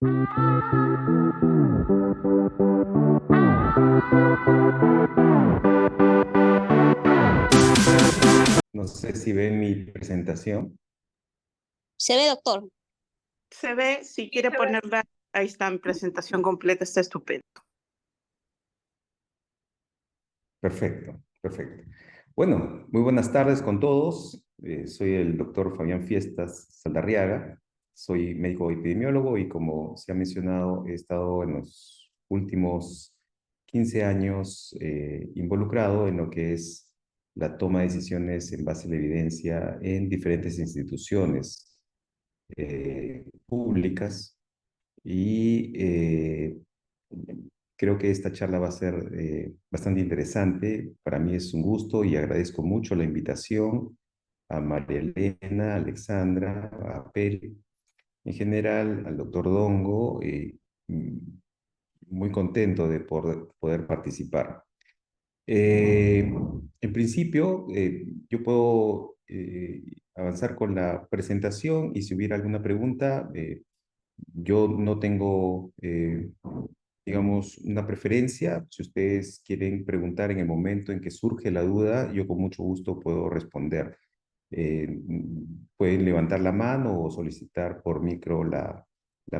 No sé si ven mi presentación. Se ve, doctor. Se ve, si quiere ponerla, ahí está mi presentación completa, está estupendo. Perfecto, perfecto. Bueno, muy buenas tardes con todos. Soy el doctor Fabián Fiestas Saldarriaga. Soy médico epidemiólogo y como se ha mencionado, he estado en los últimos 15 años involucrado en lo que es la toma de decisiones en base a la evidencia en diferentes instituciones públicas y creo que esta charla va a ser bastante interesante. Para mí es un gusto y agradezco mucho la invitación a María Elena, a Alexandra, a Peri, en general al doctor Dongo. Mm, Muy contento de poder participar. En principio, yo puedo avanzar con la presentación y si hubiera alguna pregunta, yo no tengo, digamos, una preferencia. Si ustedes quieren preguntar en el momento en que surge la duda, yo con mucho gusto puedo responder. Pueden levantar la mano o solicitar por micro la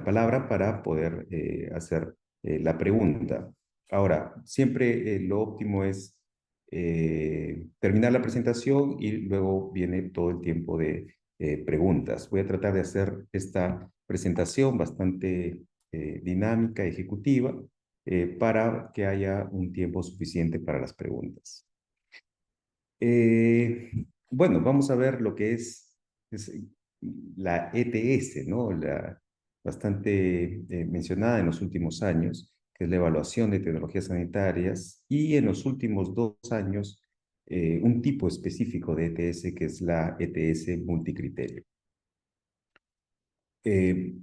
palabra para poder hacer la pregunta. Ahora, siempre lo óptimo es terminar la presentación y luego viene todo el tiempo de preguntas. Voy a tratar de hacer esta presentación bastante dinámica, ejecutiva, para que haya un tiempo suficiente para las preguntas. Eh, bueno, vamos a ver lo que es la ETS, ¿no? Bastante mencionada en los últimos años, que es la evaluación de tecnologías sanitarias, y en los últimos 2 años, un tipo específico de ETS, que es la ETS multicriterio.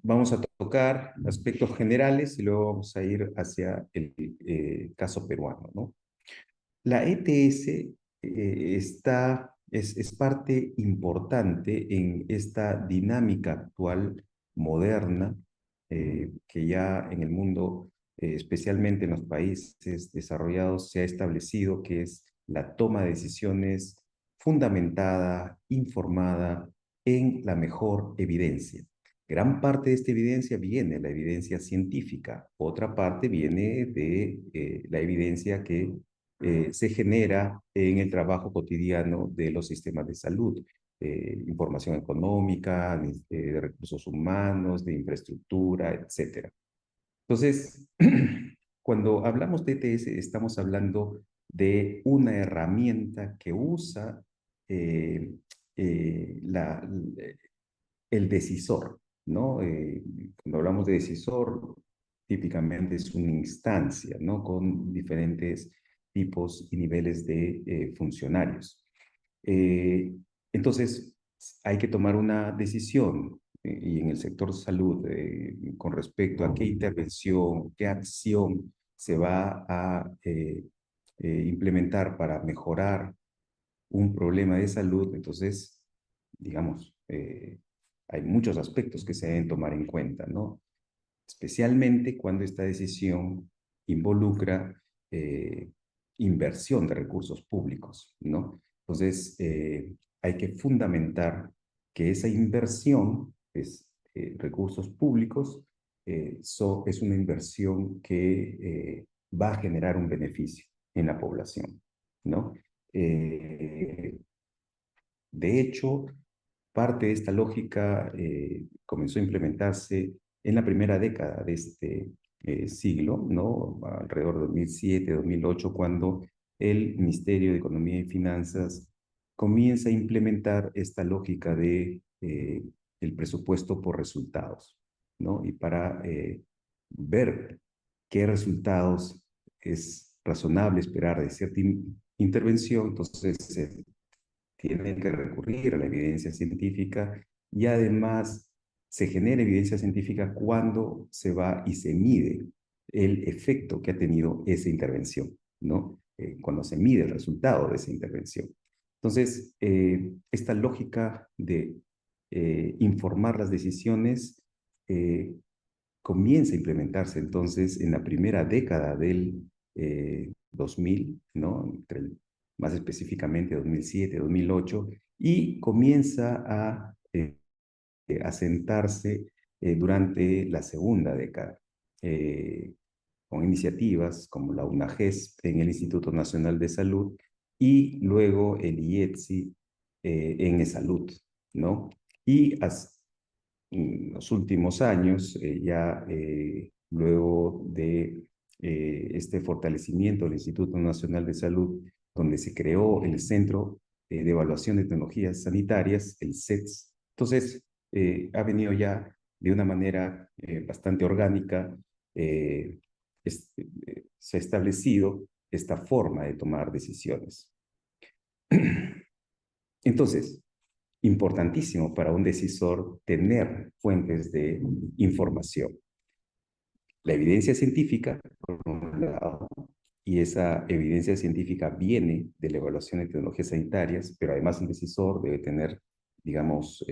Vamos a tocar aspectos generales y luego vamos a ir hacia el caso peruano, ¿no? La ETS es parte importante en esta dinámica actual, moderna, que ya en el mundo, especialmente en los países desarrollados, se ha establecido que es la toma de decisiones fundamentada, informada en la mejor evidencia. Gran parte de esta evidencia viene de la evidencia científica, otra parte viene de la evidencia que se genera en el trabajo cotidiano de los sistemas de salud, información económica, de recursos humanos, de infraestructura, etcétera. Entonces, cuando hablamos de ETS, estamos hablando de una herramienta que usa eh, eh, la, el decisor, ¿no? Cuando hablamos de decisor, típicamente es una instancia, ¿no? Con diferentes tipos y niveles de funcionarios. Eh, entonces, hay que tomar una decisión y en el sector salud con respecto a qué intervención, qué acción se va a implementar para mejorar un problema de salud. Entonces, digamos, hay muchos aspectos que se deben tomar en cuenta, ¿no? Especialmente cuando esta decisión involucra inversión de recursos públicos, ¿no? Entonces, hay que fundamentar que esa inversión, recursos públicos, es una inversión que va a generar un beneficio en la población, ¿no? Eh, de hecho, parte de esta lógica comenzó a implementarse en la primera década de este siglo, ¿no? Alrededor de 2007, 2008, cuando el Ministerio de Economía y Finanzas comienza a implementar esta lógica de el presupuesto por resultados, ¿no? Y para ver qué resultados es razonable esperar de cierta intervención, entonces se tienen que recurrir a la evidencia científica y además se genera evidencia científica cuando se va y se mide el efecto que ha tenido esa intervención, ¿no? Cuando se mide el resultado de esa intervención. Entonces, esta lógica de informar las decisiones comienza a implementarse entonces en la primera década del 2000, ¿no? Más específicamente 2007, 2008, y comienza a asentarse durante la segunda década, con iniciativas como la UNAGES en el Instituto Nacional de Salud y luego el IETSI en eSalud, ¿no? Y en los últimos años, luego de este fortalecimiento del Instituto Nacional de Salud, donde se creó el Centro de Evaluación de Tecnologías Sanitarias, el CETS. Entonces, ha venido ya de una manera bastante orgánica, se ha establecido esta forma de tomar decisiones. Entonces, importantísimo para un decisor tener fuentes de información. La evidencia científica, por un lado, y esa evidencia científica viene de la evaluación de tecnologías sanitarias, pero además el decisor debe tener, digamos,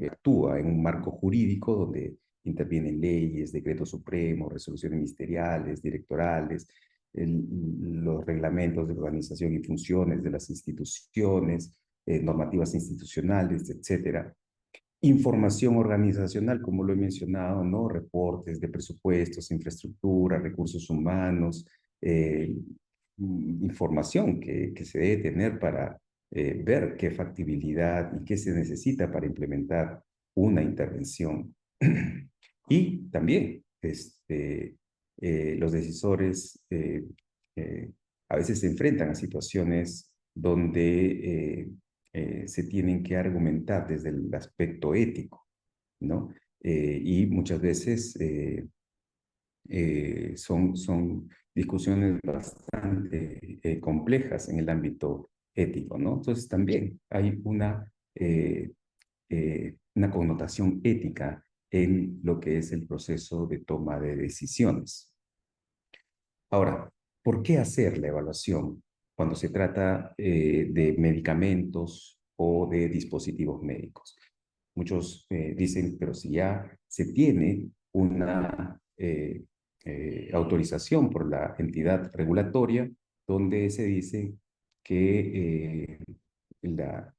actúa en un marco jurídico donde intervienen leyes, decretos supremos, resoluciones ministeriales, directorales, los reglamentos de organización y funciones de las instituciones, normativas institucionales, etcétera. Información organizacional, como lo he mencionado, ¿no? Reportes de presupuestos, infraestructura, recursos humanos, información que se debe tener para ver qué factibilidad y qué se necesita para implementar una intervención. Y también los decisores a veces se enfrentan a situaciones donde se tienen que argumentar desde el aspecto ético, ¿no? Y muchas veces son discusiones bastante complejas en el ámbito ético, ¿no? Entonces también hay una connotación ética en lo que es el proceso de toma de decisiones. Ahora, ¿por qué hacer la evaluación cuando se trata de medicamentos o de dispositivos médicos? Muchos dicen, pero si ya se tiene una autorización por la entidad regulatoria donde se dice que la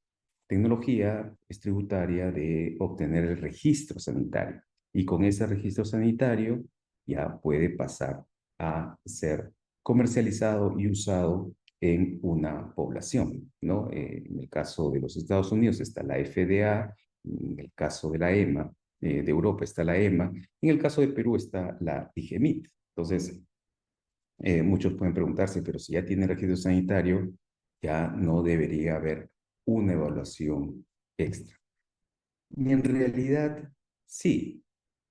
tecnología es tributaria de obtener el registro sanitario y con ese registro sanitario ya puede pasar a ser comercializado y usado en una población, ¿no? En el caso de los Estados Unidos está la FDA, en el caso de la EMA, de Europa está la EMA, en el caso de Perú está la DIGEMIT. Entonces, muchos pueden preguntarse, pero si ya tiene registro sanitario, ya no debería haber una evaluación extra. Y en realidad, sí,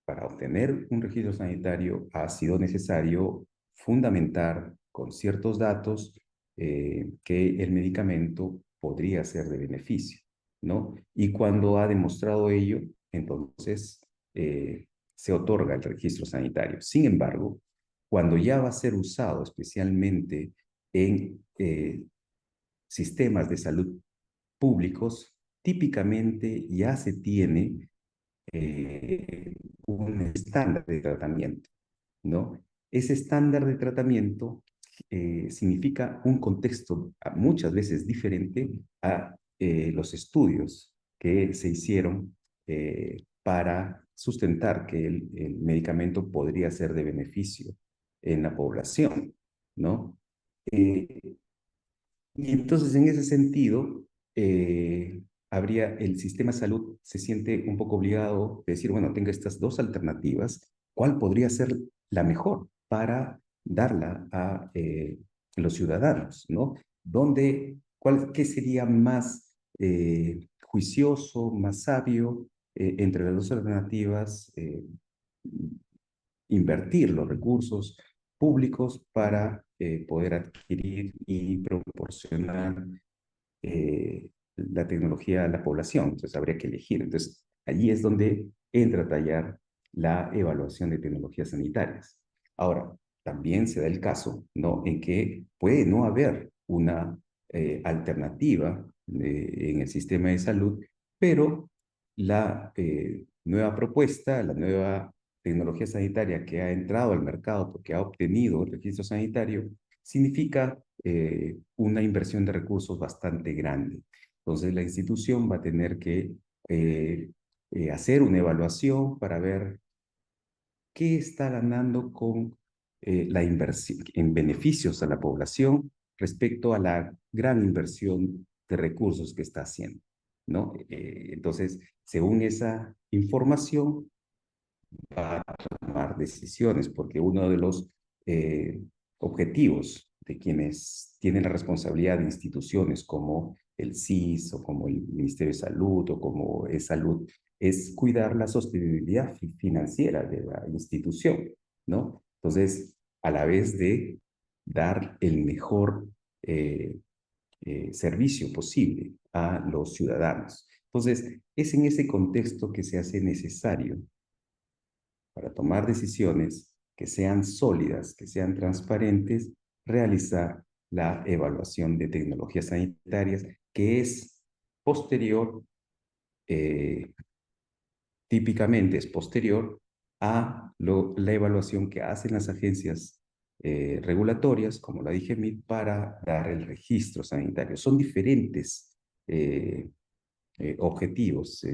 para obtener un registro sanitario ha sido necesario fundamentar con ciertos datos que el medicamento podría ser de beneficio, ¿no? Y cuando ha demostrado ello, entonces se otorga el registro sanitario. Sin embargo, cuando ya va a ser usado especialmente en sistemas de salud públicos, típicamente ya se tiene un estándar de tratamiento, ¿no? Ese estándar de tratamiento significa un contexto muchas veces diferente a los estudios que se hicieron para sustentar que el medicamento podría ser de beneficio en la población, ¿no? Y entonces, en ese sentido, el sistema de salud se siente un poco obligado de decir, bueno, tengo estas dos alternativas, ¿cuál podría ser la mejor para darla a los ciudadanos, ¿no? ¿Qué sería más juicioso, más sabio entre las dos alternativas? Invertir los recursos públicos para poder adquirir y proporcionar la tecnología a la población. Entonces habría que elegir. Entonces allí es donde entra a tallar la evaluación de tecnologías sanitarias. Ahora, también se da el caso, ¿no?, en que puede no haber una alternativa en el sistema de salud, pero la nueva propuesta, la nueva tecnología sanitaria que ha entrado al mercado porque ha obtenido el registro sanitario, significa una inversión de recursos bastante grande. Entonces, la institución va a tener que hacer una evaluación para ver qué está ganando con la inversión en beneficios a la población respecto a la gran inversión de recursos que está haciendo, ¿no? Entonces, según esa información, va a tomar decisiones, porque uno de los objetivos de quienes tienen la responsabilidad de instituciones como el CIS o como el Ministerio de Salud o como es Salud, es cuidar la sostenibilidad financiera de la institución, ¿no? Entonces, a la vez de dar el mejor servicio posible a los ciudadanos. Entonces, es en ese contexto que se hace necesario para tomar decisiones que sean sólidas, que sean transparentes, realizar la evaluación de tecnologías sanitarias, que es posterior, típicamente es posterior a la evaluación que hacen las agencias regulatorias, como la DIGEMIT, para dar el registro sanitario. Son diferentes objetivos.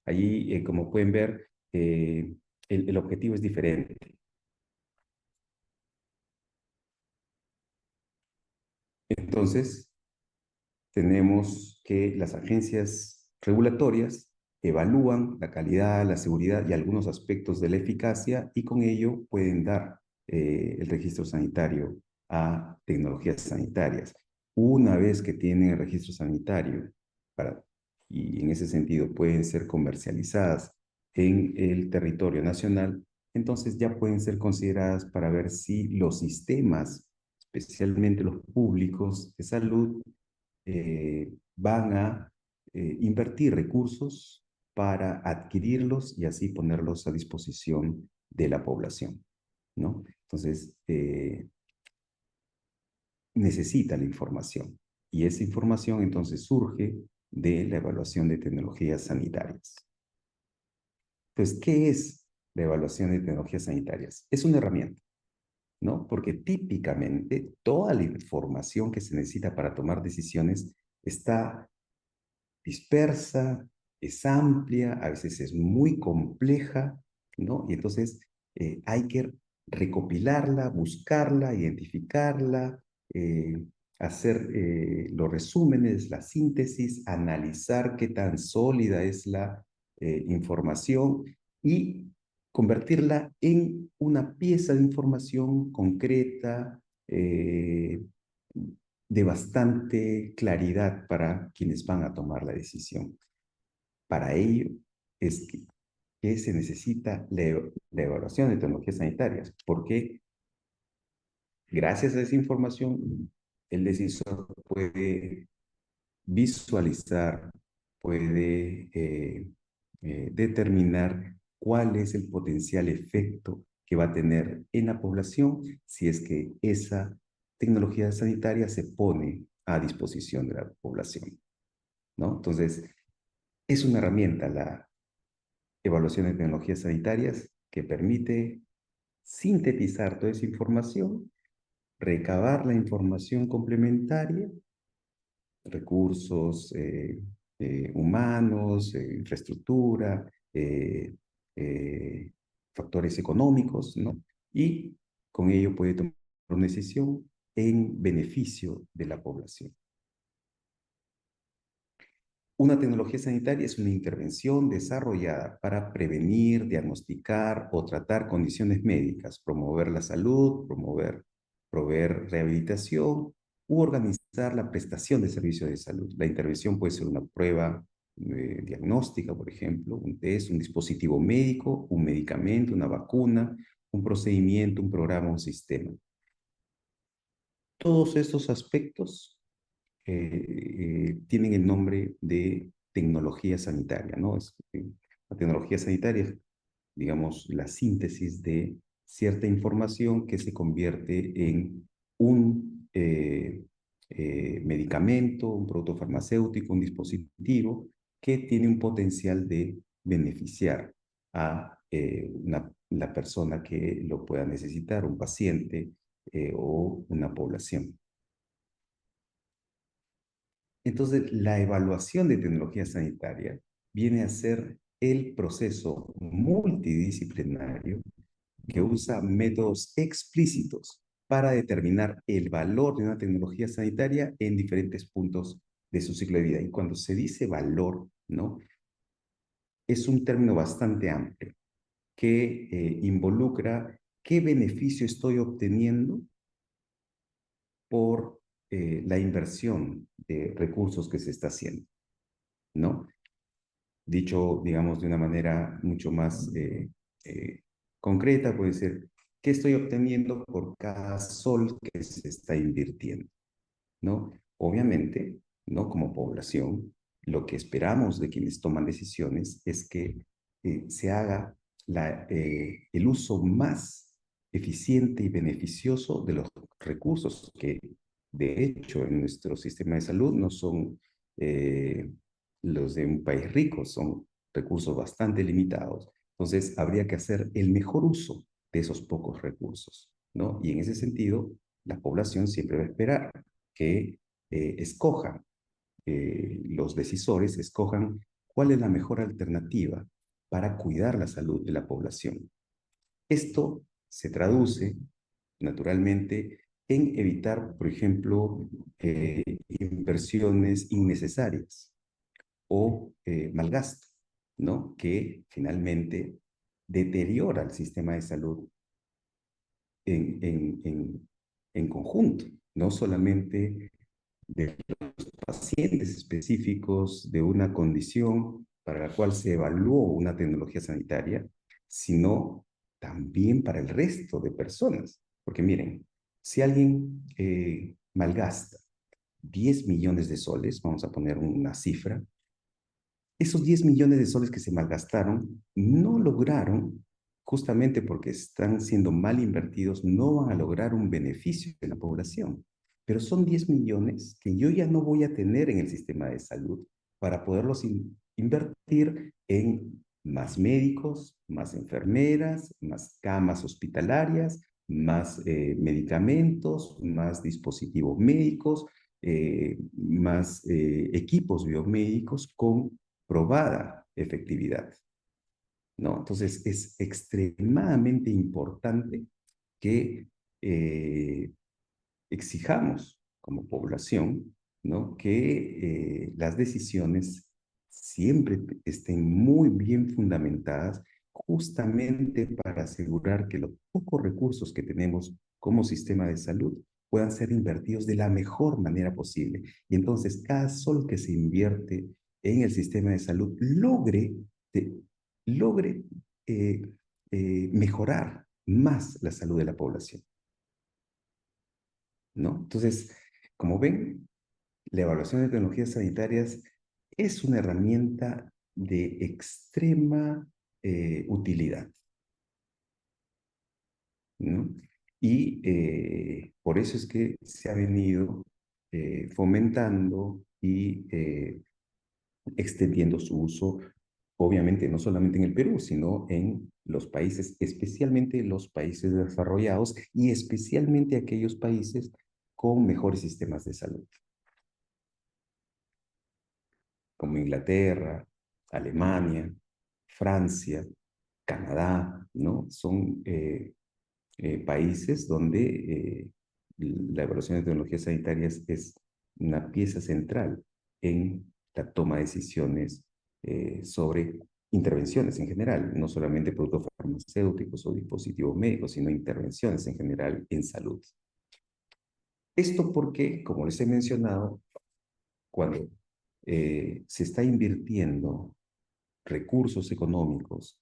Allí, como pueden ver, el objetivo es diferente. Entonces, tenemos que las agencias regulatorias evalúan la calidad, la seguridad y algunos aspectos de la eficacia y con ello pueden dar el registro sanitario a tecnologías sanitarias. Una vez que tienen el registro sanitario y en ese sentido pueden ser comercializadas en el territorio nacional, entonces ya pueden ser consideradas para ver si los sistemas, especialmente los públicos de salud, van a invertir recursos para adquirirlos y así ponerlos a disposición de la población, ¿no? Entonces, necesita la información y esa información entonces surge de la evaluación de tecnologías sanitarias. Entonces, ¿qué es la evaluación de tecnologías sanitarias? Es una herramienta, ¿no? Porque típicamente toda la información que se necesita para tomar decisiones está dispersa, es amplia, a veces es muy compleja, ¿no? Y entonces hay que recopilarla, buscarla, identificarla, hacer los resúmenes, la síntesis, analizar qué tan sólida es la información y convertirla en una pieza de información concreta, de bastante claridad para quienes van a tomar la decisión. Para ello es que se necesita la evaluación de tecnologías sanitarias, porque gracias a esa información el decisor puede visualizar, puede determinar cuál es el potencial efecto que va a tener en la población si es que esa tecnología sanitaria se pone a disposición de la población, ¿no? Entonces, es una herramienta la evaluación de tecnologías sanitarias que permite sintetizar toda esa información, recabar la información complementaria, recursos humanos, infraestructura, eh, factores económicos, ¿no? Y con ello puede tomar una decisión en beneficio de la población. Una tecnología sanitaria es una intervención desarrollada para prevenir, diagnosticar o tratar condiciones médicas, promover la salud, proveer rehabilitación u organizar la prestación de servicios de salud. La intervención puede ser una prueba diagnóstica, por ejemplo, un test, un dispositivo médico, un medicamento, una vacuna, un procedimiento, un programa, un sistema. Todos estos aspectos tienen el nombre de tecnología sanitaria, ¿no? La tecnología sanitaria es, digamos, la síntesis de cierta información que se convierte en un medicamento, un producto farmacéutico, un dispositivo que tiene un potencial de beneficiar a la persona que lo pueda necesitar, un paciente o una población. Entonces, la evaluación de tecnología sanitaria viene a ser el proceso multidisciplinario que usa métodos explícitos para determinar el valor de una tecnología sanitaria en diferentes puntos de su ciclo de vida. Y cuando se dice valor, ¿no? Es un término bastante amplio que involucra qué beneficio estoy obteniendo por la inversión de recursos que se está haciendo, ¿no? Dicho, digamos, de una manera mucho más concreta, puede ser, ¿qué estoy obteniendo por cada sol que se está invirtiendo? ¿No? Obviamente, ¿no? Como población, lo que esperamos de quienes toman decisiones es que se haga el uso más eficiente y beneficioso de los recursos que, de hecho, en nuestro sistema de salud no son los de un país rico, son recursos bastante limitados. Entonces, habría que hacer el mejor uso de esos pocos recursos, ¿no? Y en ese sentido, la población siempre va a esperar que escojan, los decisores escojan cuál es la mejor alternativa para cuidar la salud de la población. Esto se traduce, naturalmente, en evitar, por ejemplo, inversiones innecesarias o malgasto, ¿no? Que finalmente deteriora el sistema de salud en conjunto, no solamente de los pacientes específicos de una condición para la cual se evaluó una tecnología sanitaria, sino también para el resto de personas. Porque miren, si alguien malgasta 10 millones de soles, vamos a poner una cifra, esos 10 millones de soles que se malgastaron no lograron, justamente porque están siendo mal invertidos, no van a lograr un beneficio en la población. Pero son 10 millones que yo ya no voy a tener en el sistema de salud para poderlos invertir en más médicos, más enfermeras, más camas hospitalarias, más medicamentos, más dispositivos médicos, más equipos biomédicos con probada efectividad, ¿no? Entonces, es extremadamente importante que exijamos como población, ¿no? Que las decisiones siempre estén muy bien fundamentadas justamente para asegurar que los pocos recursos que tenemos como sistema de salud puedan ser invertidos de la mejor manera posible. Y entonces cada sol que se invierte en el sistema de salud logre eh, mejorar más la salud de la población, ¿no? Entonces, como ven, la evaluación de tecnologías sanitarias es una herramienta de extrema utilidad, ¿no? Y por eso es que se ha venido fomentando y extendiendo su uso, obviamente, no solamente en el Perú, sino en los países, especialmente los países desarrollados y especialmente aquellos países con mejores sistemas de salud, como Inglaterra, Alemania, Francia, Canadá, ¿no? Son países donde la evaluación de tecnologías sanitarias es una pieza central en la toma de decisiones sobre intervenciones en general, no solamente productos farmacéuticos o dispositivos médicos, sino intervenciones en general en salud. Esto porque, como les he mencionado, cuando se está invirtiendo recursos económicos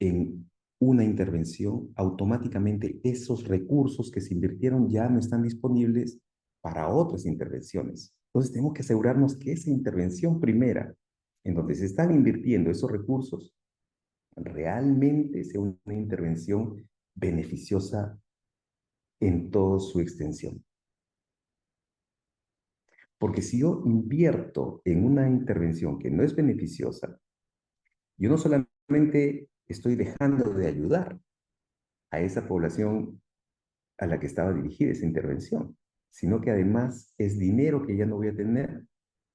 en una intervención, automáticamente esos recursos que se invirtieron ya no están disponibles para otras intervenciones. Entonces tenemos que asegurarnos que esa intervención primera, en donde se están invirtiendo esos recursos, realmente sea una intervención beneficiosa en toda su extensión. Porque si yo invierto en una intervención que no es beneficiosa, yo no solamente estoy dejando de ayudar a esa población a la que estaba dirigida esa intervención, sino que además es dinero que ya no voy a tener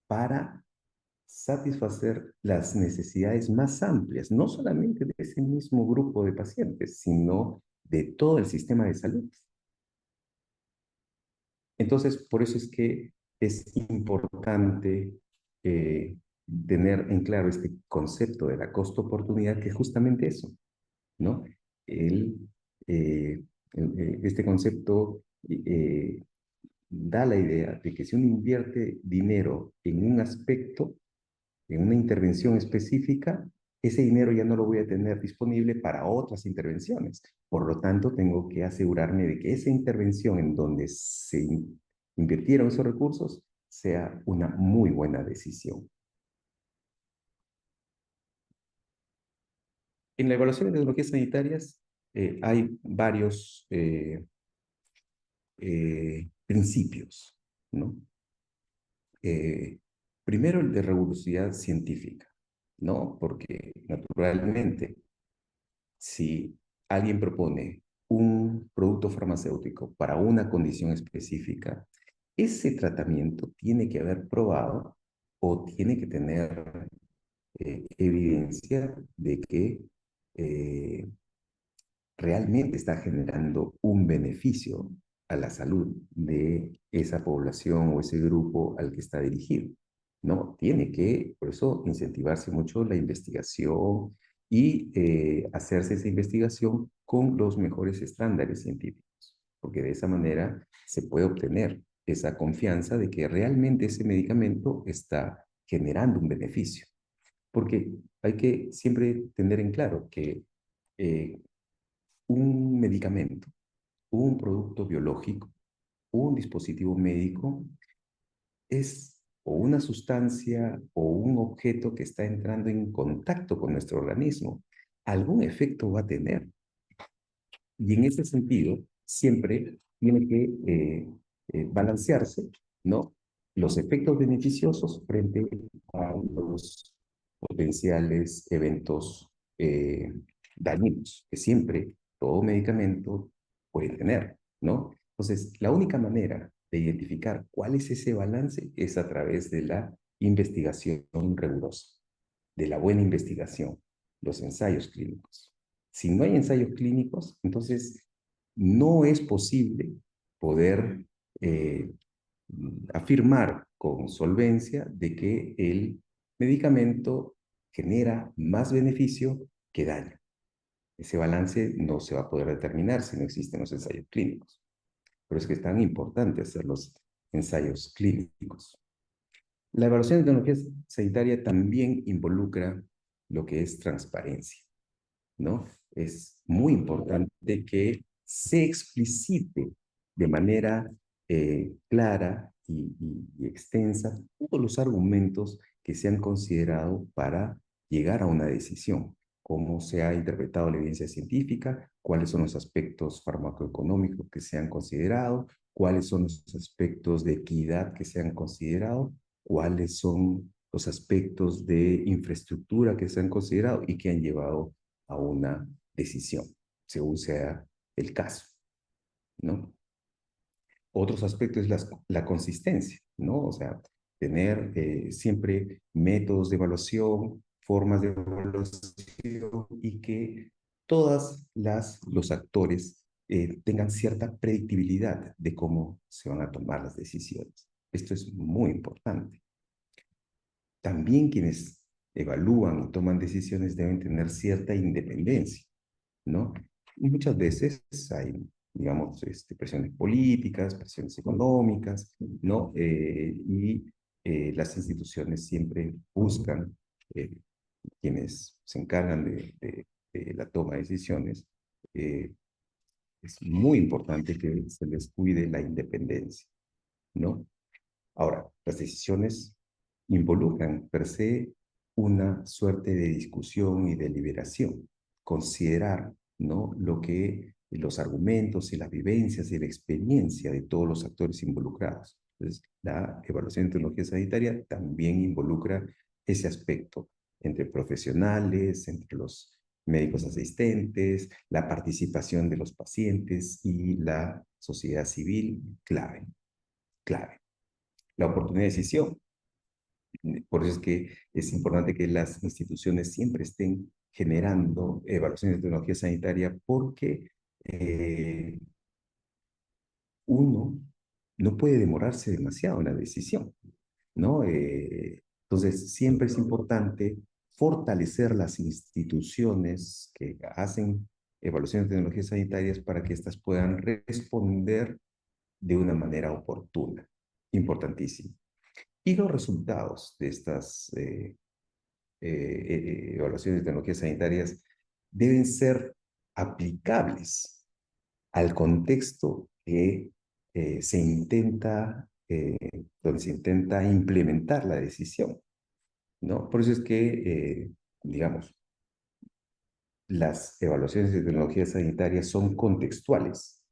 para satisfacer las necesidades más amplias, no solamente de ese mismo grupo de pacientes, sino de todo el sistema de salud. Entonces, por eso es que es importante tener en claro este concepto de la costo-oportunidad, que es justamente eso, ¿no? El, eh, este concepto da la idea de que si uno invierte dinero en un aspecto, en una intervención específica, ese dinero ya no lo voy a tener disponible para otras intervenciones. Por lo tanto, tengo que asegurarme de que esa intervención en donde se invirtieron esos recursos sea una muy buena decisión. En la evaluación de tecnologías sanitarias hay varios principios, ¿no? Primero, el de rigurosidad científica, ¿no? Porque naturalmente, si alguien propone un producto farmacéutico para una condición específica, ese tratamiento tiene que haber probado o tiene que tener evidencia de que eh, realmente está generando un beneficio a la salud de esa población o ese grupo al que está dirigido, ¿no? Tiene que, por eso, incentivarse mucho la investigación y hacerse esa investigación con los mejores estándares científicos, porque de esa manera se puede obtener esa confianza de que realmente ese medicamento está generando un beneficio. Porque hay que siempre tener en claro que eh, un medicamento, un producto biológico, un dispositivo médico es o una sustancia o un objeto que está entrando en contacto con nuestro organismo. Algún efecto va a tener. Y en ese sentido, siempre tiene que balancearse, ¿no? Los efectos beneficiosos frente a los potenciales eventos dañinos, que siempre todo medicamento puede tener, ¿no? Entonces, la única manera de identificar cuál es ese balance es a través de la investigación rigurosa, de la buena investigación, los ensayos clínicos. Si no hay ensayos clínicos, entonces no es posible poder afirmar con solvencia de que el medicamento genera más beneficio que daño. Ese balance no se va a poder determinar si no existen los ensayos clínicos. Por eso es que es tan importante hacer los ensayos clínicos. La evaluación de tecnología sanitaria también involucra lo que es transparencia, ¿no? Es muy importante que se explicite de manera clara y extensa todos los argumentos que se han considerado para llegar a una decisión, cómo se ha interpretado la evidencia científica, cuáles son los aspectos farmacoeconómicos que se han considerado, cuáles son los aspectos de equidad que se han considerado, cuáles son los aspectos de infraestructura que se han considerado y que han llevado a una decisión, según sea el caso, ¿no? Otros aspectos es la consistencia, ¿no? O sea, tener siempre métodos de evaluación, formas de evaluación y que todos los actores tengan cierta predictibilidad de cómo se van a tomar las decisiones. Esto es muy importante. También quienes evalúan y toman decisiones deben tener cierta independencia, ¿no? Y muchas veces hay, digamos, presiones políticas, presiones económicas, ¿no? Las instituciones siempre buscan, quienes se encargan de la toma de decisiones, es muy importante que se les cuide la independencia, ¿no? Ahora, las decisiones involucran per se una suerte de discusión y deliberación, considerar, ¿no? Lo que los argumentos y las vivencias y la experiencia de todos los actores involucrados. Entonces, la evaluación de tecnología sanitaria también involucra ese aspecto entre profesionales, entre los médicos asistentes, la participación de los pacientes y la sociedad civil, clave, clave. La oportunidad de decisión. Por eso es que es importante que las instituciones siempre estén generando evaluaciones de tecnología sanitaria porque uno no puede demorarse demasiado en la decisión, ¿no? Entonces, siempre es importante fortalecer las instituciones que hacen evaluaciones de tecnologías sanitarias para que éstas puedan responder de una manera oportuna. Importantísimo. Y los resultados de estas evaluaciones de tecnologías sanitarias deben ser aplicables al contexto que donde se intenta implementar la decisión, ¿no? Por eso es que, digamos, las evaluaciones de tecnologías sanitarias son contextuales.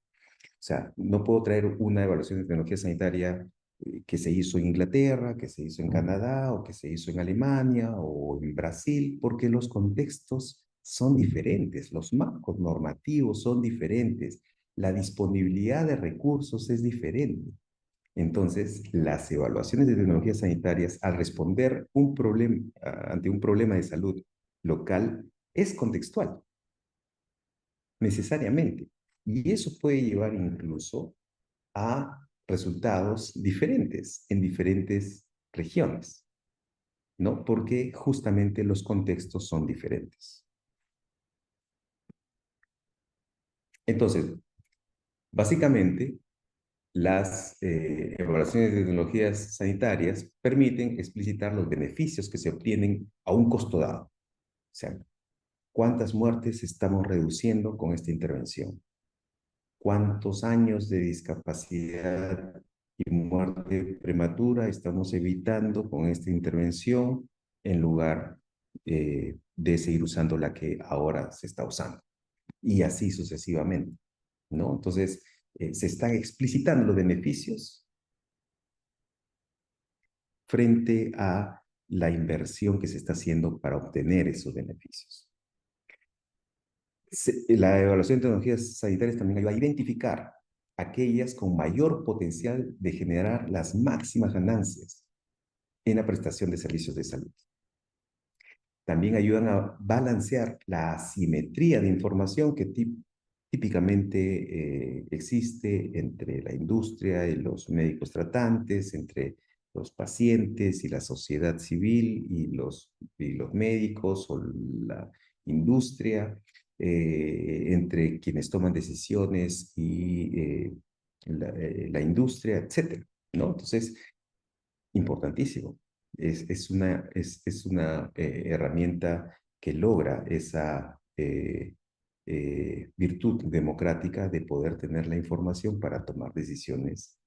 O sea, no puedo traer una evaluación de tecnología sanitaria que se hizo en Inglaterra, que se hizo en Canadá, o que se hizo en Alemania, o en Brasil, porque los contextos son diferentes, los marcos normativos son diferentes, la disponibilidad de recursos es diferente. Entonces, las evaluaciones de tecnologías sanitarias, al responder ante un problema de salud local, es contextual, necesariamente. Y eso puede llevar incluso a resultados diferentes en diferentes regiones, ¿no? Porque justamente los contextos son diferentes. Entonces, básicamente, las evaluaciones de tecnologías sanitarias permiten explicitar los beneficios que se obtienen a un costo dado. O sea, ¿cuántas muertes estamos reduciendo con esta intervención? ¿Cuántos años de discapacidad y muerte prematura estamos evitando con esta intervención en lugar de seguir usando la que ahora se está usando? Y así sucesivamente, ¿no? Entonces, se están explicitando los beneficios frente a la inversión que se está haciendo para obtener esos beneficios. La evaluación de tecnologías sanitarias también ayuda a identificar aquellas con mayor potencial de generar las máximas ganancias en la prestación de servicios de salud. También ayudan a balancear la asimetría de información que típicamente existe entre la industria y los médicos tratantes, entre los pacientes y la sociedad civil y los médicos o la industria, entre quienes toman decisiones y la industria, etcétera, ¿no? Entonces, importantísimo. Es una herramienta que logra esa virtud democrática de poder tener la información para tomar decisiones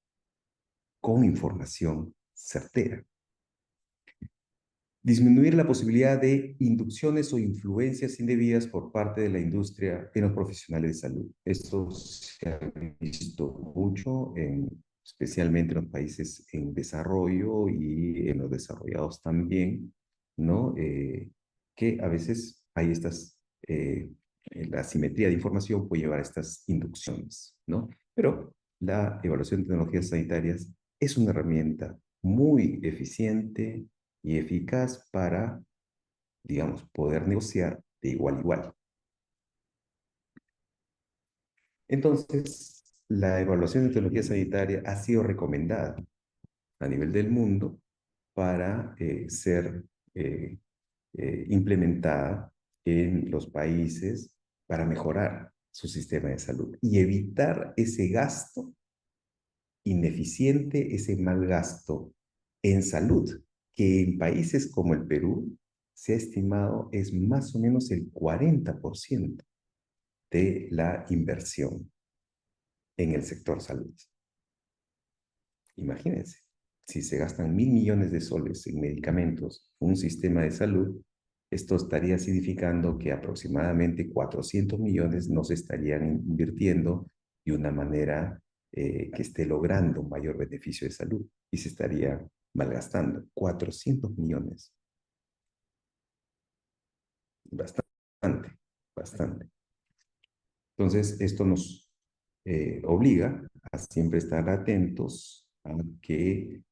con información certera. Disminuir la posibilidad de inducciones o influencias indebidas por parte de la industria en los profesionales de salud. Esto se ha visto mucho, especialmente en los países en desarrollo y en los desarrollados también, ¿no? Que a veces hay la asimetría de información puede llevar a estas inducciones, ¿no? Pero la evaluación de tecnologías sanitarias es una herramienta muy eficiente y eficaz para, digamos, poder negociar de igual a igual. Entonces, la evaluación de tecnología sanitaria ha sido recomendada a nivel del mundo para ser implementada en los países para mejorar su sistema de salud y evitar ese gasto ineficiente, ese mal gasto en salud, que en países como el Perú se ha estimado es más o menos el 40% de la inversión en el sector salud. Imagínense, si se gastan 1.000 millones de soles en medicamentos, un sistema de salud, esto estaría significando que aproximadamente 400 millones no se estarían invirtiendo de una manera que esté logrando un mayor beneficio de salud y se estaría malgastando 400 millones. Bastante. bastante. Entonces, esto nos obliga a siempre estar atentos a que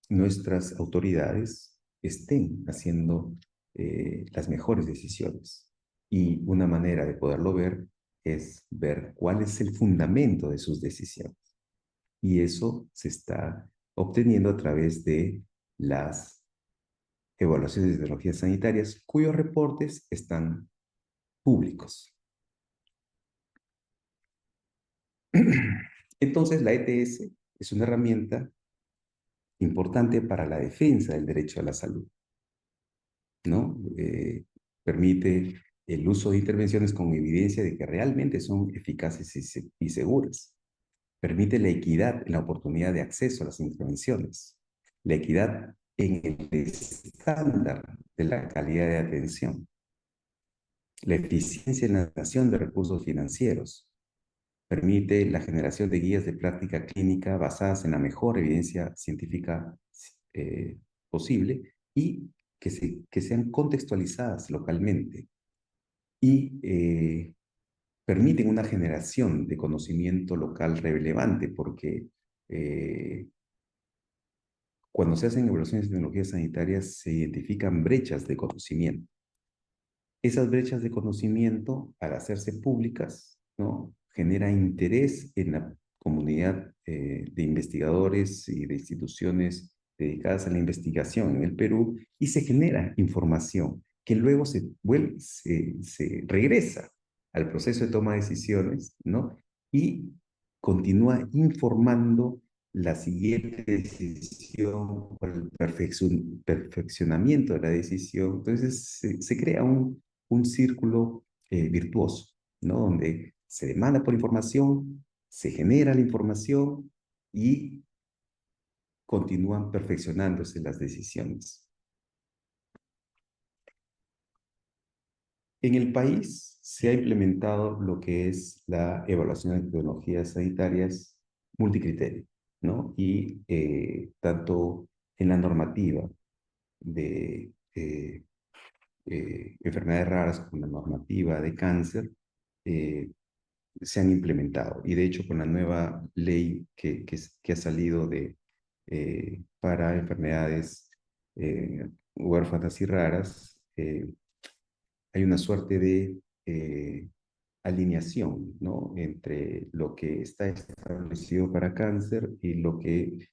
nuestras autoridades estén haciendo las mejores decisiones. Y una manera de poderlo ver es ver cuál es el fundamento de sus decisiones. Y eso se está obteniendo a través de las evaluaciones de tecnologías sanitarias, cuyos reportes están públicos. Entonces, la ETS es una herramienta importante para la defensa del derecho a la salud, ¿no? Permite el uso de intervenciones con evidencia de que realmente son eficaces y seguras. Permite la equidad en la oportunidad de acceso a las intervenciones, la equidad en el estándar de la calidad de atención, la eficiencia en la asignación de recursos financieros, permite la generación de guías de práctica clínica basadas en la mejor evidencia científica posible y que sean contextualizadas localmente y permiten una generación de conocimiento local relevante porque cuando se hacen evaluaciones de tecnologías sanitarias se identifican brechas de conocimiento. Esas brechas de conocimiento, al hacerse públicas, ¿no?, genera interés en la comunidad de investigadores y de instituciones dedicadas a la investigación en el Perú y se genera información que luego se regresa al proceso de toma de decisiones, ¿no?, y continúa informando la siguiente decisión o el perfeccionamiento de la decisión. Entonces se crea un círculo virtuoso, ¿no?, donde se demanda por información, se genera la información y continúan perfeccionándose las decisiones. En el país se ha implementado lo que es la evaluación de tecnologías sanitarias multicriterio, ¿no? Y tanto en la normativa de enfermedades raras como la normativa de cáncer, se han implementado. Y de hecho, con la nueva ley que ha salido para enfermedades huérfanas y raras, hay una suerte de alineación, ¿no?, entre lo que está establecido para cáncer y lo que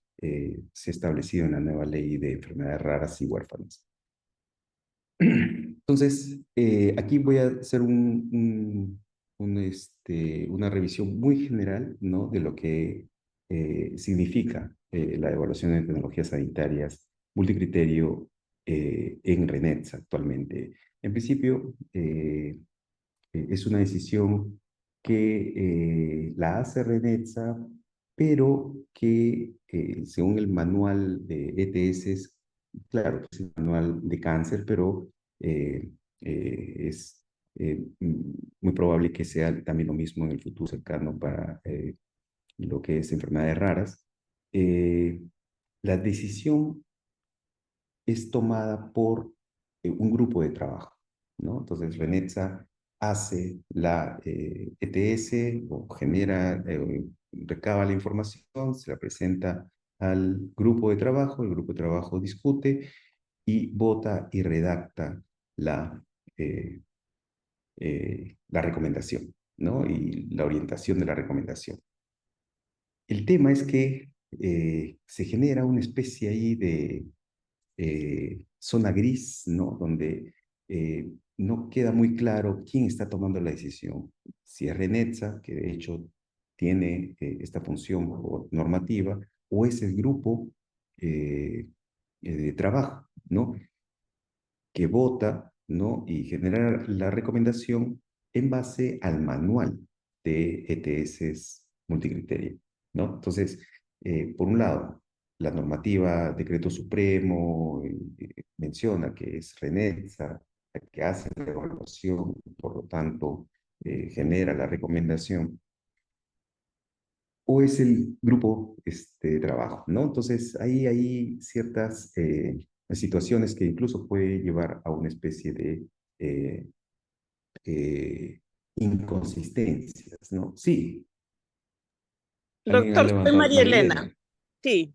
se ha establecido en la nueva ley de enfermedades raras y huérfanas. Entonces, aquí voy a hacer una revisión muy general, ¿no?, de lo que significa la evaluación de tecnologías sanitarias multicriterio en RENETSA actualmente. En principio, es una decisión que la hace RENETSA, pero que según el manual de ETS, claro, es el manual de cáncer, pero es muy probable que sea también lo mismo en el futuro cercano para lo que es enfermedades raras. La decisión es tomada por un grupo de trabajo, ¿no? Entonces, RENETSA hace la ETS o genera, recaba la información, se la presenta al grupo de trabajo, el grupo de trabajo discute y vota y redacta eh, la recomendación, ¿no?, y la orientación de la recomendación. El tema es que se genera una especie ahí de zona gris, ¿no?, donde no queda muy claro quién está tomando la decisión. Si es RENETSA, que de hecho tiene esta función normativa, o es el grupo de trabajo, ¿no?, que vota, ¿no?, y genera la recomendación en base al manual de ETS multicriterio, ¿no? Entonces, por un lado, la normativa Decreto Supremo menciona que es RENETSA la que hace la evaluación, por lo tanto, genera la recomendación, o es el grupo de trabajo, ¿no? Entonces, ahí hay ciertas situaciones que incluso puede llevar a una especie de eh, inconsistencias, ¿no? Sí, alguien ha Doctor, soy levantado. María Elena. Marilena, Sí,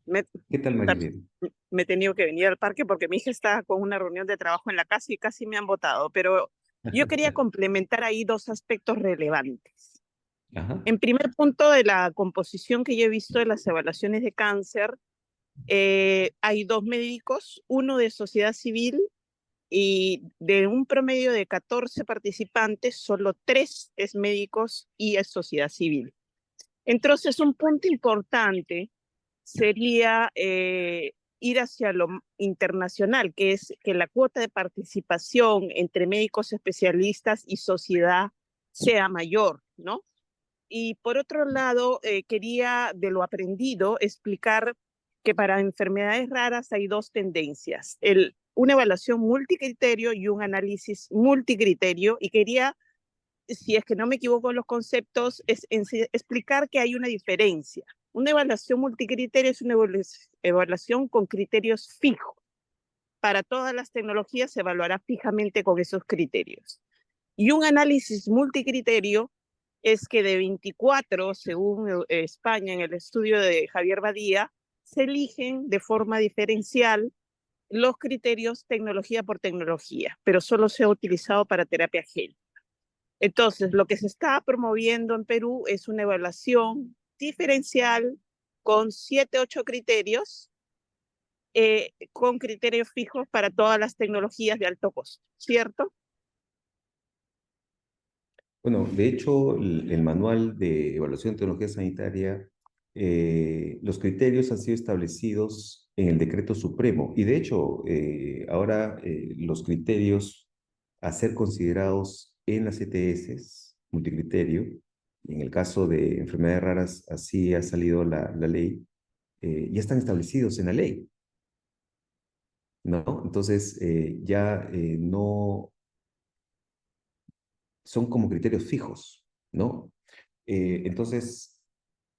¿qué tal, Marilena? me he tenido que venir al parque porque mi hija está con una reunión de trabajo en la casa y casi me han votado, pero yo quería complementar ahí dos aspectos relevantes. Ajá. En primer punto de la composición que yo he visto de las evaluaciones de cáncer, hay dos médicos, uno de sociedad civil y de un promedio de 14 participantes, solo 3 es médicos y es sociedad civil. Entonces, un punto importante sería ir hacia lo internacional, que es que la cuota de participación entre médicos especialistas y sociedad sea mayor, ¿no? Y por otro lado, quería de lo aprendido explicar que para enfermedades raras hay dos tendencias, una evaluación multicriterio y un análisis multicriterio, y quería, si es que no me equivoco en los conceptos, explicar que hay una diferencia. Una evaluación multicriterio es una evaluación con criterios fijos. Para todas las tecnologías se evaluará fijamente con esos criterios. Y un análisis multicriterio es que de 24, según España, en el estudio de Javier Badía, se eligen de forma diferencial los criterios tecnología por tecnología, pero solo se ha utilizado para terapia génica. Entonces, lo que se está promoviendo en Perú es una evaluación diferencial con 7, 8 criterios, con criterios fijos para todas las tecnologías de alto costo, ¿cierto? Bueno, de hecho, el manual de evaluación de tecnología sanitaria, los criterios han sido establecidos en el decreto supremo y de hecho, ahora los criterios a ser considerados en las ETS, multicriterio, y en el caso de enfermedades raras, así ha salido la ley, ya están establecidos en la ley, ¿no? Entonces, ya no son como criterios fijos, ¿no? Entonces,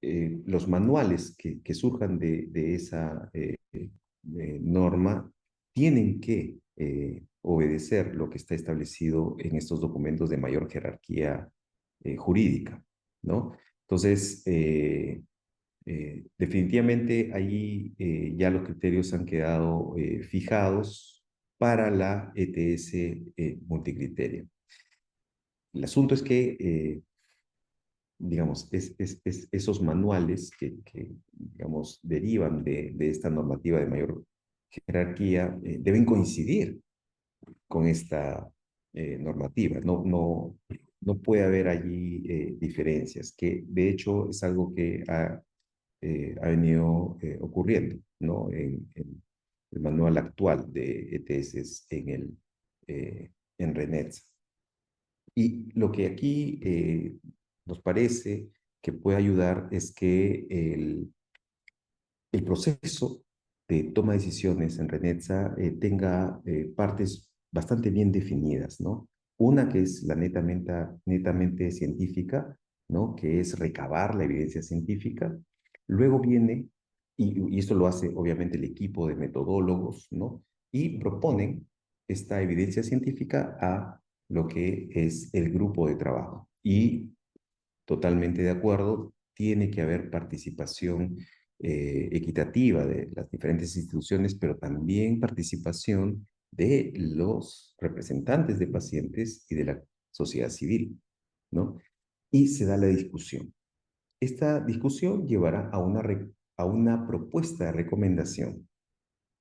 los manuales que surjan de esa norma tienen que obedecer lo que está establecido en estos documentos de mayor jerarquía jurídica, ¿no? Entonces, definitivamente ahí ya los criterios han quedado fijados para la ETS multicriterio. El asunto es que digamos, esos manuales que, digamos, derivan de esta normativa de mayor jerarquía deben coincidir con esta normativa. No puede haber allí diferencias, que de hecho es algo que ha venido ocurriendo, ¿no? En el manual actual de ETS en RENETS. Y lo que aquí nos parece que puede ayudar es que el proceso de toma de decisiones en Renetza tenga partes bastante bien definidas, ¿no? Una que es la netamente científica, ¿no? Que es recabar la evidencia científica. Luego viene, y esto lo hace obviamente el equipo de metodólogos, ¿no? Y proponen esta evidencia científica a lo que es el grupo de trabajo. Y totalmente de acuerdo, tiene que haber participación equitativa de las diferentes instituciones, pero también participación de los representantes de pacientes y de la sociedad civil, ¿no? Y se da la discusión. Esta discusión llevará a una propuesta de recomendación,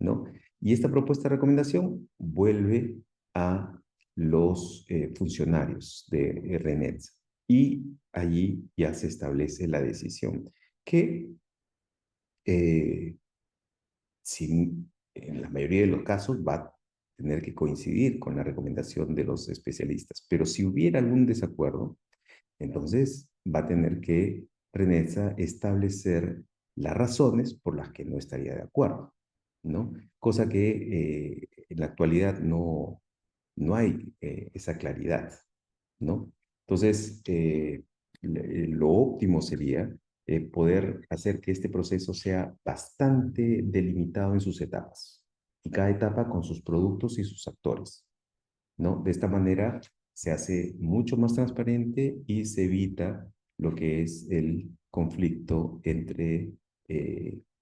¿no? Y esta propuesta de recomendación vuelve a los funcionarios de RENET y allí ya se establece la decisión que eh, si, en la mayoría de los casos va a tener que coincidir con la recomendación de los especialistas, pero si hubiera algún desacuerdo, entonces va a tener que Renesa establecer las razones por las que no estaría de acuerdo, ¿no? Cosa que en la actualidad no hay esa claridad, ¿no? Entonces, lo óptimo sería poder hacer que este proceso sea bastante delimitado en sus etapas, y cada etapa con sus productos y sus actores, ¿no? De esta manera se hace mucho más transparente y se evita lo que es el conflicto entre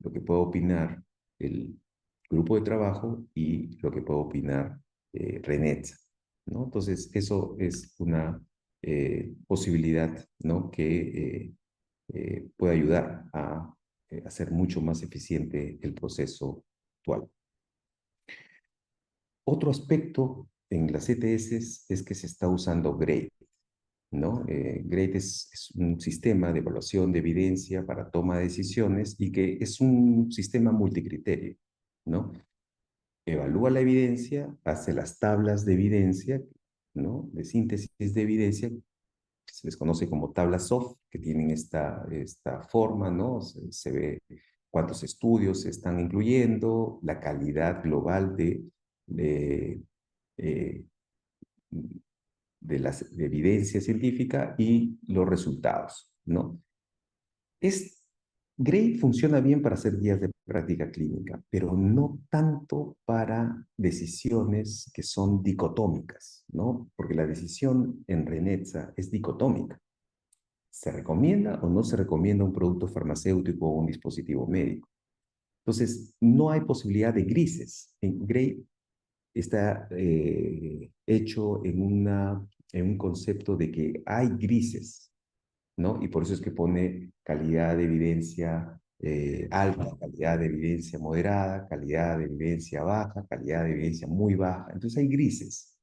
lo que puede opinar el grupo de trabajo y lo que puede opinar Renetza, ¿no? Entonces, eso es una posibilidad, ¿no? Que puede ayudar a hacer mucho más eficiente el proceso actual. Otro aspecto en las ETS es que se está usando GRADE, ¿no? GRADE es un sistema de evaluación de evidencia para toma de decisiones y que es un sistema multicriterio, ¿no? Evalúa la evidencia, hace las tablas de evidencia, ¿no? De síntesis de evidencia, que se les conoce como tablas SOF, que tienen esta forma, ¿no? Se ve cuántos estudios se están incluyendo, la calidad global de, eh, de evidencia científica y los resultados, ¿no? GRADE funciona bien para hacer guías de práctica clínica, pero no tanto para decisiones que son dicotómicas, ¿no? Porque la decisión en Renetza es dicotómica. ¿Se recomienda o no se recomienda un producto farmacéutico o un dispositivo médico? Entonces, no hay posibilidad de grises. En GRADE está hecho en un concepto de que hay grises, ¿no? Y por eso es que pone calidad de evidencia alta, calidad de evidencia moderada, calidad de evidencia baja, calidad de evidencia muy baja. Entonces hay grises.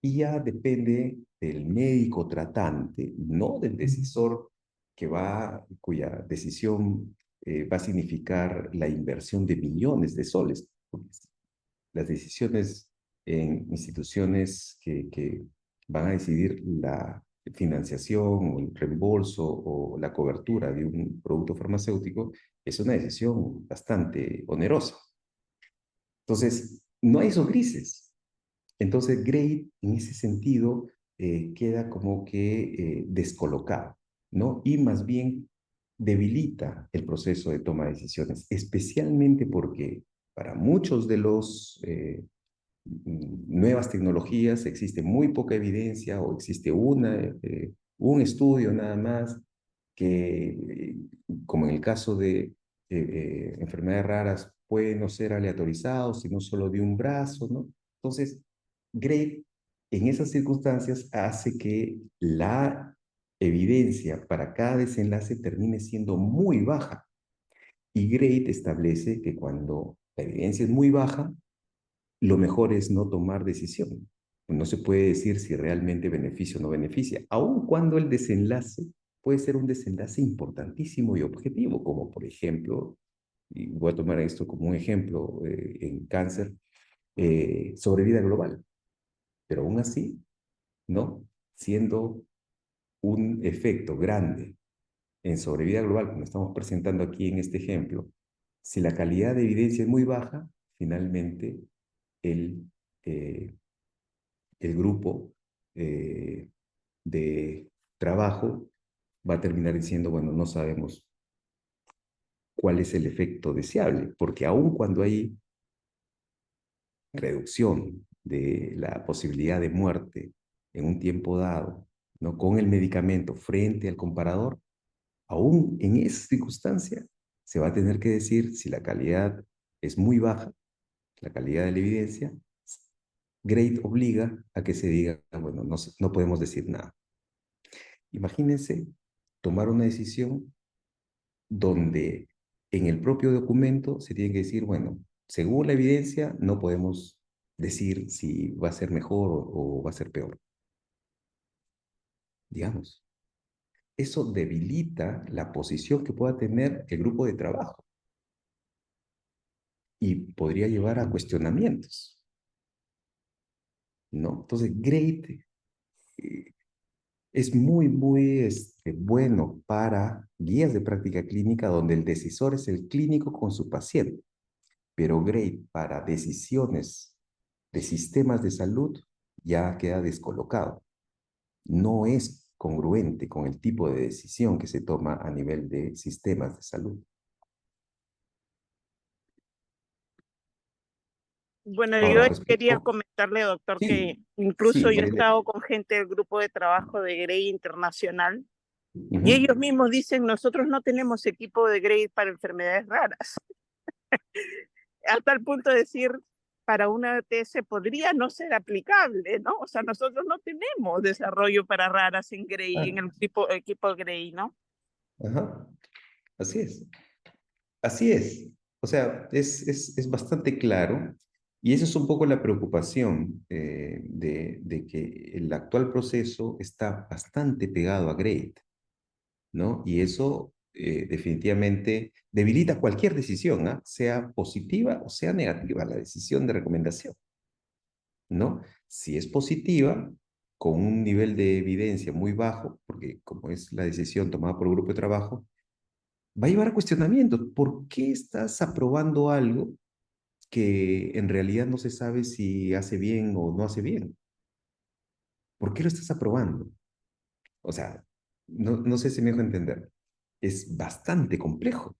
Y ya depende del médico tratante, no del decisor cuya decisión va a significar la inversión de millones de soles. Las decisiones en instituciones que van a decidir la financiación o el reembolso o la cobertura de un producto farmacéutico es una decisión bastante onerosa. Entonces, no hay esos grises. Entonces, Grade, en ese sentido, queda como que descolocado, ¿no? Y más bien debilita el proceso de toma de decisiones, especialmente porque para muchos de los nuevas tecnologías existe muy poca evidencia o existe un estudio nada más que, como en el caso de enfermedades raras, puede no ser aleatorizado, sino solo de un brazo, ¿no? Entonces, Gray, en esas circunstancias, hace que la evidencia para cada desenlace termine siendo muy baja. Y Gray establece que cuando la evidencia es muy baja, lo mejor es no tomar decisión. No se puede decir si realmente beneficia o no beneficia, aun cuando el desenlace puede ser un desenlace importantísimo y objetivo, como por ejemplo, y voy a tomar esto como un ejemplo en cáncer, sobrevida global. Pero aún así, ¿no? Siendo un efecto grande en sobrevida global, como estamos presentando aquí en este ejemplo, si la calidad de evidencia es muy baja, finalmente el, eh, el grupo de trabajo va a terminar diciendo, bueno, no sabemos cuál es el efecto deseable, porque aun cuando hay reducción de la posibilidad de muerte en un tiempo dado, ¿no? Con el medicamento frente al comparador, aún en esa circunstancia se va a tener que decir si la calidad es muy baja, la calidad de la evidencia, Grade obliga a que se diga, bueno, no podemos decir nada. Imagínense tomar una decisión donde en el propio documento se tiene que decir, bueno, según la evidencia no podemos decir si va a ser mejor o va a ser peor. Digamos, eso debilita la posición que pueda tener el grupo de trabajo y podría llevar a cuestionamientos, ¿no? Entonces, Grade es muy bueno para guías de práctica clínica donde el decisor es el clínico con su paciente, pero Grade para decisiones de sistemas de salud ya queda descolocado. No es congruente con el tipo de decisión que se toma a nivel de sistemas de salud. Bueno, yo Ahora, quería respecto... comentarle, doctor, que Sí, sí, incluso yo he Marile. estado con gente del grupo de trabajo de Grey Internacional y Ujú. ellos mismos dicen, nosotros no tenemos equipo de Grey para enfermedades raras. Hasta el punto de decir, para una ETS podría no ser aplicable, ¿no? O sea, nosotros no tenemos desarrollo para raras en Grey, Ah, en el equipo Grey, ¿no? ajá, así es. Así es. O sea, es bastante claro y eso es un poco la preocupación de que el actual proceso está bastante pegado a GRADE, ¿no? Y eso definitivamente debilita cualquier decisión, ¿ah? Sea positiva o sea negativa la decisión de recomendación, ¿no? Si es positiva, con un nivel de evidencia muy bajo, porque como es la decisión tomada por el grupo de trabajo, va a llevar a cuestionamientos. ¿Por qué estás aprobando algo que en realidad no se sabe si hace bien o no hace bien? ¿Por qué lo estás aprobando? O sea, no sé si me dejo entender. Es bastante complejo,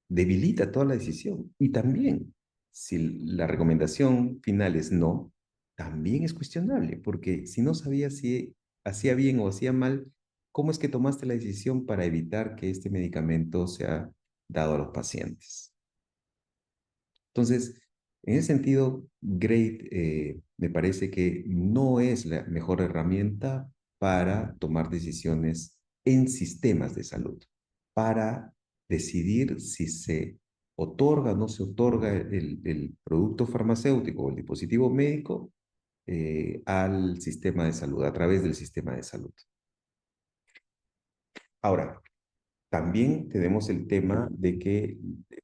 debilita toda la decisión. Y también, si la recomendación final es no, también es cuestionable, porque si no sabías si hacía bien o hacía mal, ¿cómo es que tomaste la decisión para evitar que este medicamento sea dado a los pacientes? Entonces, en ese sentido, GRADE me parece que no es la mejor herramienta para tomar decisiones en sistemas de salud, para decidir si se otorga o no se otorga el producto farmacéutico o el dispositivo médico al sistema de salud, a través del sistema de salud. Ahora, también tenemos el tema de que,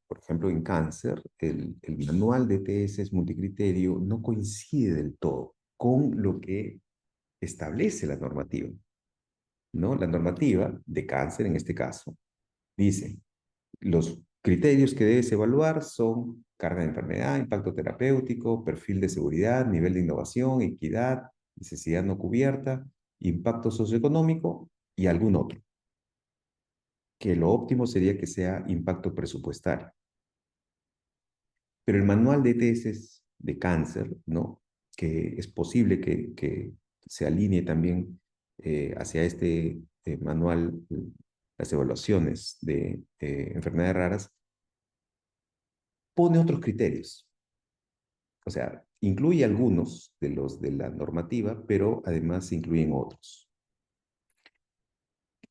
por ejemplo, en cáncer, el manual de TS multicriterio no coincide del todo con lo que establece la normativa, ¿no? La normativa de cáncer, en este caso, dice, los criterios que debes evaluar son carga de enfermedad, impacto terapéutico, perfil de seguridad, nivel de innovación, equidad, necesidad no cubierta, impacto socioeconómico y algún otro, que lo óptimo sería que sea impacto presupuestario. Pero el manual de ETS de cáncer, ¿no? Que es posible que se alinee también hacia este manual, las evaluaciones de enfermedades raras, pone otros criterios. O sea, incluye algunos de los de la normativa, pero además incluyen otros.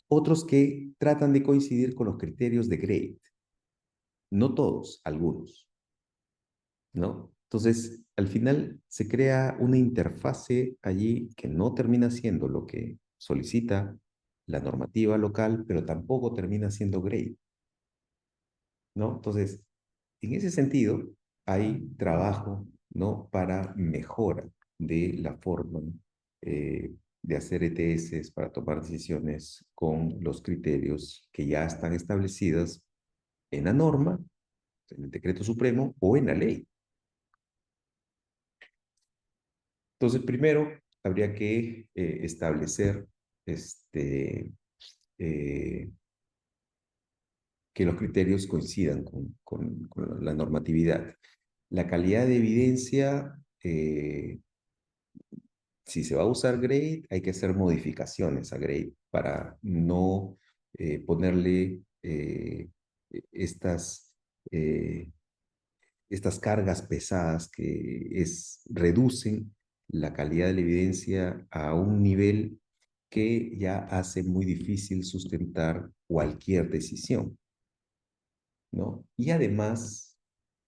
Otros que tratan de coincidir con los criterios de GRADE. No todos, algunos. ¿No? Entonces, al final se crea una interfase allí que no termina siendo lo que solicita la normativa local, pero tampoco termina siendo grade, ¿no? Entonces, en ese sentido, hay trabajo, ¿no? Para mejora de la forma de hacer ETS para tomar decisiones con los criterios que ya están establecidos en la norma, en el decreto supremo o en la ley. Entonces, primero habría que establecer eh, que los criterios coincidan con la normatividad. La calidad de evidencia, si se va a usar GRADE, hay que hacer modificaciones a GRADE para no ponerle estas, eh, estas cargas pesadas que reducen la calidad de la evidencia a un nivel que ya hace muy difícil sustentar cualquier decisión, ¿no? Y además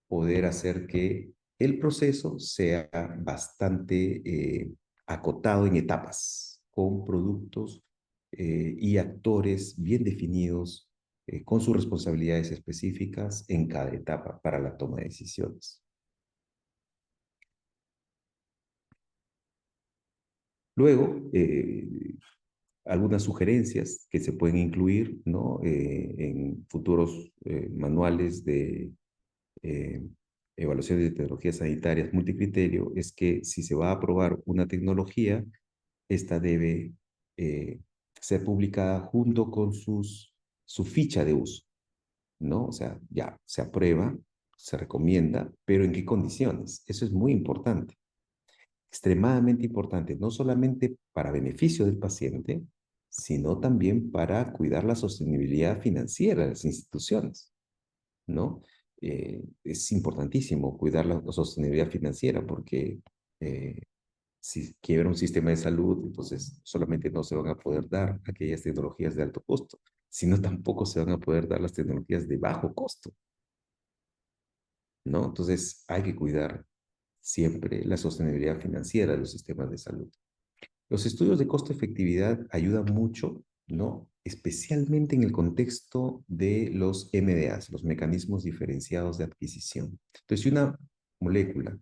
poder hacer que el proceso sea bastante acotado en etapas, con productos y actores bien definidos, con sus responsabilidades específicas en cada etapa para la toma de decisiones. Luego, algunas sugerencias que se pueden incluir, ¿no? En futuros manuales de eh, evaluación de tecnologías sanitarias multicriterio es que si se va a aprobar una tecnología, esta debe ser publicada junto con su ficha de uso, ¿no? O sea, ya se aprueba se recomienda, pero ¿en qué condiciones? Eso es muy importante, extremadamente importante, no solamente para beneficio del paciente, sino también para cuidar la sostenibilidad financiera de las instituciones, ¿no? Es importantísimo cuidar la sostenibilidad financiera porque si quiebra un sistema de salud, entonces solamente no se van a poder dar aquellas tecnologías de alto costo, sino tampoco se van a poder dar las tecnologías de bajo costo, ¿no? Entonces hay que cuidar siempre la sostenibilidad financiera de los sistemas de salud. Los estudios de costo-efectividad ayudan mucho, ¿no? Especialmente en el contexto de los MDAs, los mecanismos diferenciados de adquisición. Entonces, si una molécula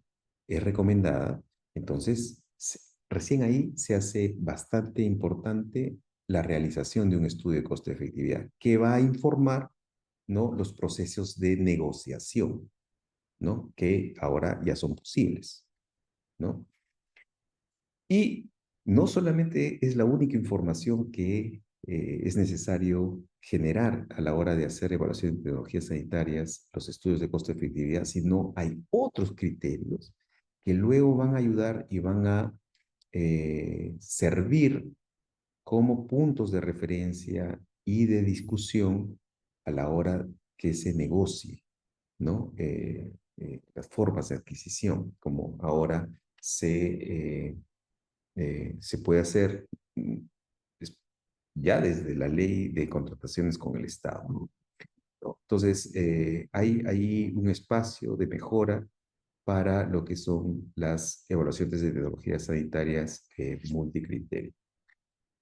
es recomendada, entonces recién ahí se hace bastante importante la realización de un estudio de costo-efectividad que va a informar, ¿no? Los procesos de negociación, ¿no? Que ahora ya son posibles, ¿no? Y no solamente es la única información que es necesario generar a la hora de hacer evaluación de tecnologías sanitarias, los estudios de costo-efectividad, sino hay otros criterios que luego van a ayudar y van a servir como puntos de referencia y de discusión a la hora que se negocie, ¿no? Las formas de adquisición, como ahora se puede hacer ya desde la ley de contrataciones con el Estado, ¿no? Entonces, hay un espacio de mejora para lo que son las evaluaciones de tecnologías sanitarias multicriterio.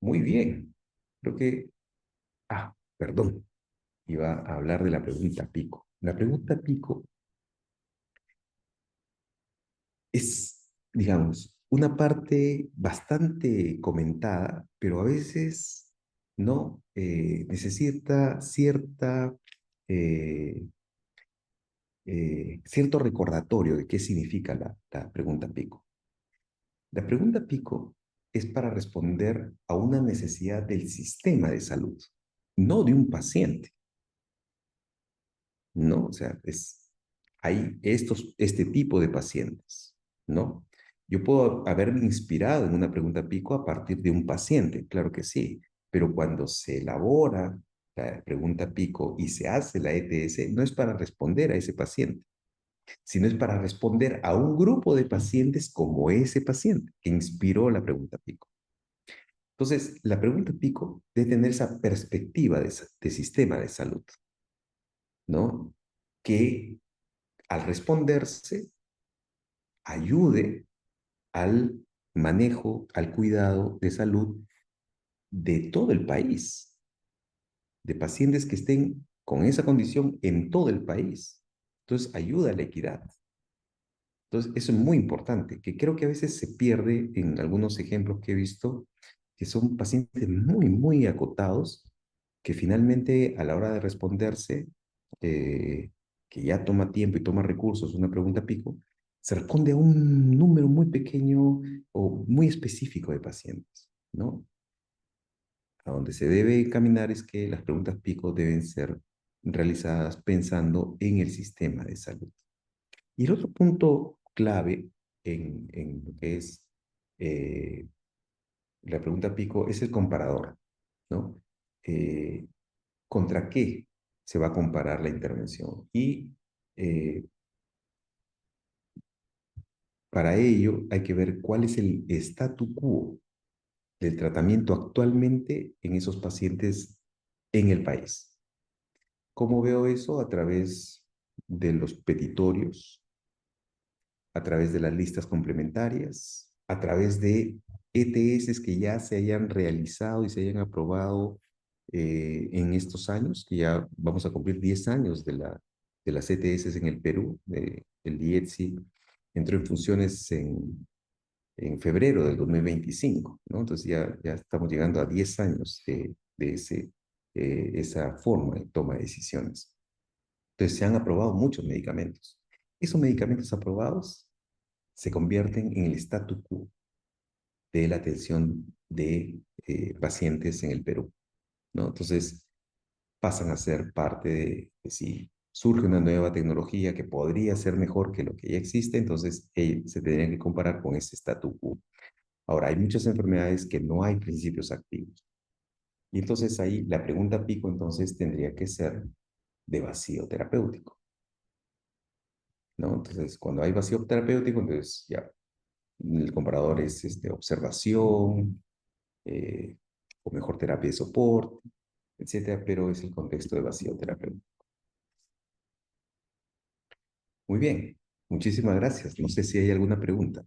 Muy bien. Creo que, perdón, iba a hablar de la pregunta pico. La pregunta pico es, digamos, una parte bastante comentada, pero a veces no necesita cierto recordatorio de qué significa la pregunta pico. La pregunta pico es para responder a una necesidad del sistema de salud, no de un paciente, ¿no? O sea, hay este tipo de pacientes, ¿no? Yo puedo haberme inspirado en una pregunta pico a partir de un paciente, claro que sí, pero cuando se elabora la pregunta pico y se hace la ETS, no es para responder a ese paciente, sino es para responder a un grupo de pacientes como ese paciente que inspiró la pregunta pico. Entonces, la pregunta pico debe tener esa perspectiva de sistema de salud, ¿no? Que al responderse ayude al manejo, al cuidado de salud de todo el país, de pacientes que estén con esa condición en todo el país. Entonces, ayuda a la equidad. Entonces, eso es muy importante, que creo que a veces se pierde en algunos ejemplos que he visto, que son pacientes muy, muy acotados, que finalmente a la hora de responderse, que ya toma tiempo y toma recursos, una pregunta pico, se responde a un número muy pequeño o muy específico de pacientes, ¿no? A donde se debe caminar es que las preguntas pico deben ser realizadas pensando en el sistema de salud. Y el otro punto clave en lo que es eh, la pregunta pico es el comparador, ¿no? Eh, ¿Contra qué se va a comparar la intervención? Y para ello hay que ver cuál es el statu quo del tratamiento actualmente en esos pacientes en el país. ¿Cómo veo eso? A través de los petitorios, a través de las listas complementarias, a través de ETS que ya se hayan realizado y se hayan aprobado en estos años, que ya vamos a cumplir 10 años de las ETS en el Perú. El IETSI entró en funciones en febrero del 2025, ¿no? Entonces ya estamos llegando a 10 años de esa forma de toma de decisiones. Entonces se han aprobado muchos medicamentos. Esos medicamentos aprobados se convierten en el statu quo de la atención de pacientes en el Perú, ¿no? Entonces pasan a ser parte de sí, surge una nueva tecnología que podría ser mejor que lo que ya existe, entonces se tendría que comparar con ese statu quo. Ahora, hay muchas enfermedades que no hay principios activos. Y entonces ahí la pregunta pico entonces tendría que ser de vacío terapéutico, ¿no? Entonces, cuando hay vacío terapéutico, entonces ya el comparador es observación, eh, o mejor terapia de soporte, etcétera, pero es el contexto de vacío terapéutico. Muy bien, muchísimas gracias. No sé si hay alguna pregunta.